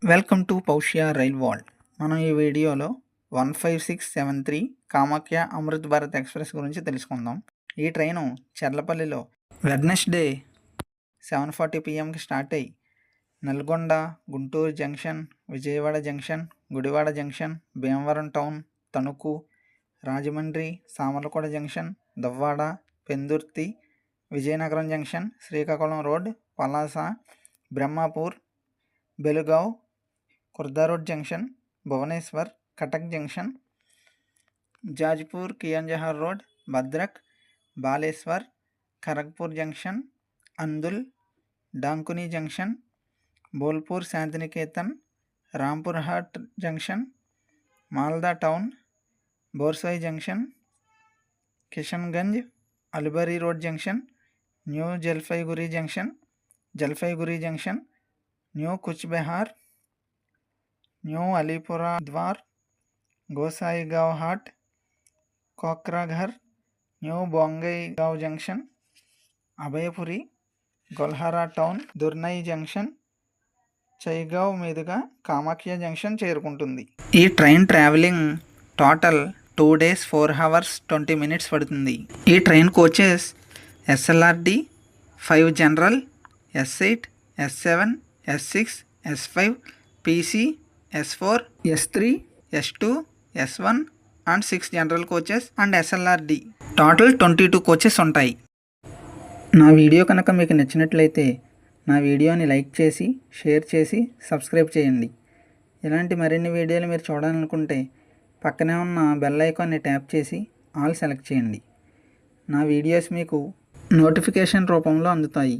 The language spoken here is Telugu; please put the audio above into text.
వెల్కమ్ టు పౌష్య రైల్ వాల్ట్. మనం ఈ వీడియోలో 15673 కామాఖ్య అమృత్ భారత్ ఎక్స్ప్రెస్ గురించి తెలుసుకుందాం. ఈ ట్రైను చర్లపల్లిలో వెడ్నెస్డే 7:40 PM స్టార్ట్ అయ్యి Nalgonda, Guntur junction, Vijayawada junction, Gudivada junction, Bhimavaram town, Tanuku, Rajahmundry, Samalkot junction, Duvvada, Pendurthi, Vizianagaram junction, Srikakulam road, Palasa, Brahmapur, Belugaon, Khurda road junction, Bhubaneswar, Cuttack junction, Jajpur, Keonjhar road, Bhadrak, Baleshwar, Kharagpur junction, Andul, Dankuni junction, Bolpur Shantiniketan, Rampur Hat junction, Malda town, Barsoi junction, Kishanganj, Aluabari road junction, new Jalpaiguri junction, Jalpaiguri junction, new Coochbehar, new Alipura द्वार, Gossaigaon Hat, Kokrajhar, new Bongaigaon junction, Abhayapuri, Goalpara town, Dudhnoi junction, Chaygaon మీదుగా కామాఖ్య జంక్షన్ చేరుకుంటుంది. ఈ train travelling total 2 days 4 hours 20 minutes పడుతుంది. ఈ train coaches SLRD, 5 general, S8, S7, S6, S5, PC, S4, S3, S2, S1 and 6 general coaches and SLRD. Total 22 coaches ఉంటాయి. నా వీడియో కనుక మీకు నచ్చినట్లయితే నా వీడియోని లైక్ చేసి, షేర్ చేసి, సబ్స్క్రైబ్ చేయండి. ఇలాంటి మరిన్ని వీడియోలు మీరు చూడాలనుకుంటే పక్కనే ఉన్న బెల్ ఐకాన్ని ట్యాప్ చేసి ఆల్ సెలెక్ట్ చేయండి. నా వీడియోస్ మీకు నోటిఫికేషన్ రూపంలో అందుతాయి.